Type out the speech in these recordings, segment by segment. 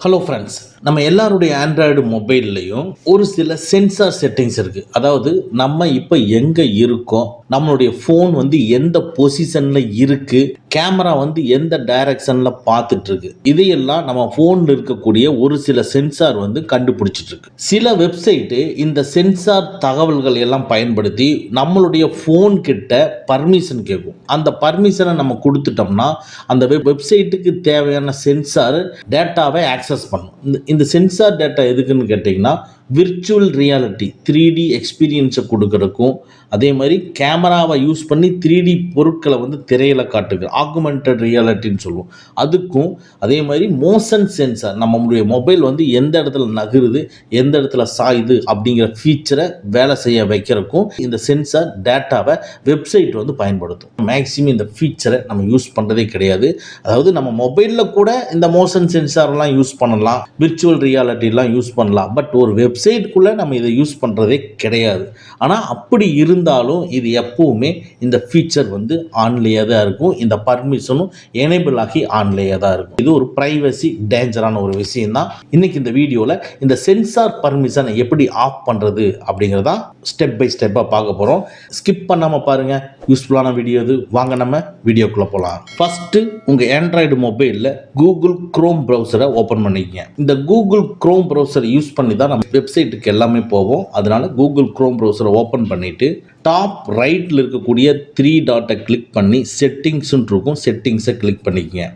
Hello friends, நம்ம எல்லாருடைய Android மொபைல்லையும் ஒரு சில சென்சார் செட்டிங்ஸ் இருக்குது. அதாவது நம்ம இப்போ எங்கே இருக்கோம், நம்மளுடைய ஃபோன் வந்து எந்த பொசிஷனில் இருக்குது, கேமரா வந்து எந்த டைரக்ஷனில் பார்த்துட்ருக்கு, இதையெல்லாம் நம்ம ஃபோனில் இருக்கக்கூடிய ஒரு சில சென்சார் வந்து கண்டுபிடிச்சிட்ருக்கு. சில வெப்சைட்டு இந்த சென்சார் தகவல்கள் எல்லாம் பயன்படுத்தி நம்மளுடைய ஃபோன் கிட்ட பர்மிஷன் கேட்கும். அந்த பர்மிஷனை நம்ம கொடுத்துட்டோம்னா அந்த வெப்சைட்டுக்கு தேவையான சென்சார் டேட்டாவை ஆக்சஸ் பண்ணும். இந்த சென்சார் டேட்டா எதுக்குன்னு கேட்டிங்கன்னா விர்ச்சுவல் ரியாலிட்டி 3D எக்ஸ்பீரியன்ஸை கொடுக்கறதுக்கும், அதே மாதிரி கேமராவை யூஸ் பண்ணி 3D பொருட்களை வந்து திரையில் காட்டுது, ஆகுமெண்டட் ரியாலிட்டின்னு சொல்லுவோம். அதுக்கும் அதே மாதிரி மோஷன் சென்சார், நம்மளுடைய மொபைல் வந்து எந்த இடத்துல நகருது, எந்த இடத்துல சாயுது அப்படிங்கிற ஃபீச்சரை வேலை செய்ய வைக்கிறதுக்கும் இந்த சென்சார் டேட்டாவை வெப்சைட் வந்து பயன்படுத்தும். மேக்ஸிமம் இந்த ஃபீச்சரை நம்ம யூஸ் பண்ணுறதே கிடையாது. அதாவது நம்ம மொபைலில் கூட இந்த மோஷன் சென்சார்லாம் யூஸ் பண்ணலாம், விர்ச்சுவல் ரியாலிட்டிலாம் யூஸ் பண்ணலாம். பட் ஒரு வெப்சைட்டுக்குள்ளே நம்ம இதை யூஸ் பண்ணுறதே கிடையாது. ஆனால் அப்படி இருந்தாலும் இது எப்பவுமே இந்த ஃபீச்சர் வந்து ஆன்லேயே தான் இருக்கும். இந்த பர்மிஷனும் எனேபிள் ஆகி ஆன்லேயே தான் இருக்கும். இது ஒரு ப்ரைவசி டேஞ்சரான ஒரு விஷயம் தான். இன்னைக்கு இந்த வீடியோவில் இந்த சென்சார் பர்மிஷனை எப்படி ஆஃப் பண்ணுறது அப்படிங்கிறதான் ஸ்டெப் பை ஸ்டெப்பாக பார்க்க போகிறோம். ஸ்கிப் பண்ணாமல் பாருங்கள், யூஸ்ஃபுல்லான வீடியோ இது. வாங்க நம்ம வீடியோக்குள்ளே போகலாம். ஃபஸ்ட்டு உங்கள் ஆண்ட்ராய்டு மொபைலில் கூகுள் குரோம் ப்ரௌசரை ஓப்பன் பண்ணிக்கங்க. இந்த கூகுள் குரோம் ப்ரௌசரை யூஸ் பண்ணி தான் நம்ம வெப்சைட்டுக்கு எல்லாமே போவோம். அதனால கூகுள் குரோம் ப்ரௌசரை ஓப்பன் பண்ணிவிட்டு டாப் ரைட்டில் இருக்கக்கூடிய 3 டாட்டை கிளிக் பண்ணி செட்டிங்ஸ்ன்னு இருக்கும், செட்டிங்ஸை கிளிக் பண்ணிக்கங்க.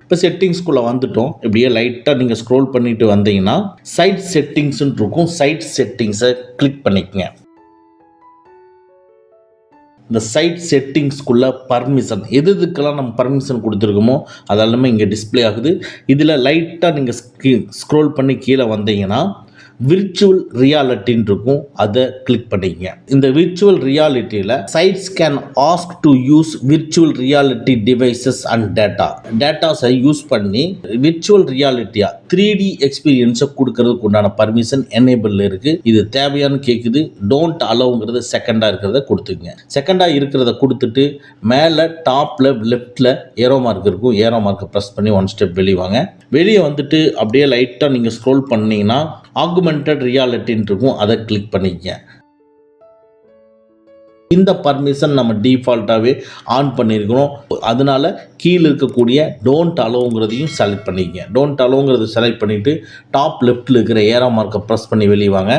இப்போ செட்டிங்ஸ்குள்ளே வந்துட்டோம். இப்படியே லைட்டாக நீங்கள் ஸ்க்ரோல் பண்ணிட்டு வந்தீங்கன்னா சைட் செட்டிங்ஸ்ன்னு இருக்கும், சைட் செட்டிங்ஸை கிளிக் பண்ணிக்கங்க. இந்த சைட் செட்டிங்ஸ்குள்ளே பர்மிஷன் எதுக்கெல்லாம் நம்ம பர்மிஷன் கொடுத்துருக்கோமோ அதெல்லாமே இங்கே டிஸ்பிளே ஆகுது. இதில் லைட்டாக நீங்கள் ஸ்க்ரோல் பண்ணி கீழே வந்தீங்கன்னா விர்ச்சுவல் ரியாலிட்டின்னு இருக்கும், அதை கிளிக் பண்ணிக்கங்க. இந்த virtual ரியாலிட்டியில் sides can ask to use virtual reality devices and டேட்டாஸை use பண்ணி விர்ச்சுவல் ரியாலிட்டியா 3D எக்ஸ்பீரியன்ஸை கொடுக்கறதுக்கு உண்டான பர்மிஷன் எனேபிள் இருக்குது. இது தேவையானு கேட்குது. டோன்ட் அலோங்கிறது செகண்டாக இருக்கிறத கொடுத்துக்குங்க. செகண்டாக இருக்கிறத கொடுத்துட்டு மேலே டாப்பில் லெஃப்டில் ஏரோ மார்க் இருக்கும், ஏரோ மார்க்கை ப்ரெஸ் பண்ணி 1 ஸ்டெப் வெளியே வாங்க. வெளியே வந்துட்டு அப்படியே லைட்டாக நீங்கள் ஸ்க்ரோல் பண்ணிங்கன்னா ஆகுமெண்டட் ரியாலிட்டின்னு இருக்கும், அதை கிளிக் பண்ணிக்கங்க. இந்த பர்மிஷன் நம்ம டிஃபால்ட்டாகவே ஆன் பண்ணியிருக்கிறோம். அதனால கீழே இருக்கக்கூடிய டோன்ட் அலோங்கிறதையும் செலக்ட் பண்ணிக்கங்க. டோன்ட் அலோங்கிறத செலக்ட் பண்ணிவிட்டு டாப் லெஃப்டில் இருக்கிற ஏரோ மார்க்கை ப்ரெஸ் பண்ணி வெளியே வாங்க.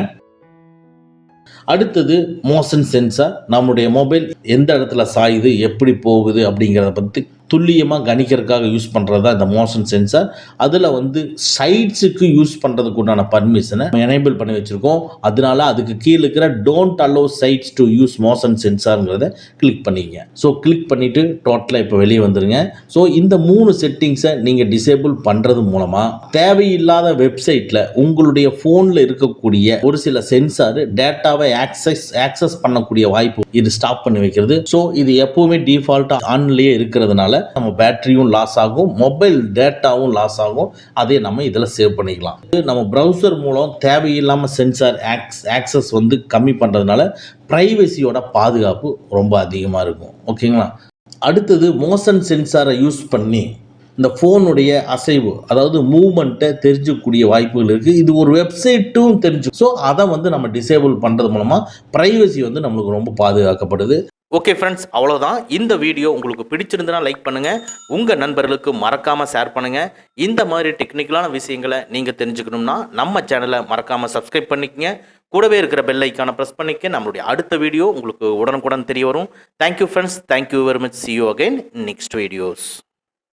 அடுத்தது மோஷன் சென்சார். நம்முடைய மொபைல் எந்த இடத்துல சாயுது, எப்படி போகுது அப்படிங்கிறத பற்றி துல்லியமாக கணிக்கிறதுக்காக யூஸ் பண்ணுறது தான் இந்த மோஷன் சென்சார். அதில் வந்து சைட்ஸுக்கு யூஸ் பண்ணுறதுக்கு உண்டான பர்மிஷனை எனேபிள் பண்ணி வச்சுருக்கோம். அதனால அதுக்கு கீழே இருக்கிற don't allow sites to use motion சென்சார்ங்கிறத கிளிக் பண்ணிக்கங்க. ஸோ கிளிக் பண்ணிவிட்டு டோட்டலாக இப்போ வெளியே வந்துடுங்க. ஸோ இந்த 3 செட்டிங்ஸை நீங்கள் டிசேபிள் பண்ணுறது மூலமாக தேவையில்லாத வெப்சைட்டில் உங்களுடைய ஃபோனில் இருக்கக்கூடிய ஒரு சில சென்சார் டேட்டாவை ஆக்சஸ் பண்ணக்கூடிய வாய்ப்பு இது ஸ்டாப் பண்ணி வைக்கிறது. ஸோ இது எப்பவுமே டிஃபால்ட்டாக ஆன்லேயே இருக்கிறதுனால நம்ம பேட்டரியும் லாஸ் ஆகும், மொபைல் டேட்டாவும் லாஸ் ஆகும். அதே நம்ம இதில் சேவ் பண்ணிக்கலாம். நம்ம ப்ரௌசர் மூலம் தேவையில்லாமல் சென்சார் ஆக்சஸ் வந்து கம்மி பண்ணுறதுனால ப்ரைவசியோட பாதுகாப்பு ரொம்ப அதிகமாக இருக்கும். ஓகேங்களா? அடுத்தது மோஷன் சென்சாரை யூஸ் பண்ணி இந்த ஃபோனுடைய அசைவு, அதாவது மூவ்மெண்ட்டை தெரிஞ்சுக்கூடிய வாய்ப்புகள் இருக்குது. இது ஒரு வெப்சைட்டும் தெரிஞ்சு. ஸோ அதை வந்து நம்ம டிசேபிள் பண்ணுறது மூலமாக ப்ரைவசி வந்து நம்மளுக்கு ரொம்ப பாதுகாக்கப்படுது. ஓகே ஃப்ரெண்ட்ஸ், அவ்வளோதான். இந்த வீடியோ உங்களுக்கு பிடிச்சிருந்துன்னா லைக் பண்ணுங்கள், உங்கள் நண்பர்களுக்கு மறக்காமல் ஷேர் பண்ணுங்கள். இந்த மாதிரி டெக்னிக்கலான விஷயங்களை நீங்கள் தெரிஞ்சுக்கணும்னா நம்ம சேனலை மறக்காமல் சப்ஸ்கிரைப் பண்ணிக்கங்க. கூடவே இருக்கிற பெல் ஐக்கானை ப்ரெஸ் பண்ணிக்க. நம்மளுடைய அடுத்த வீடியோ உங்களுக்கு உடனுக்குடன் தெரிய வரும். Thank you friends, thank you very much. see you again in next videos.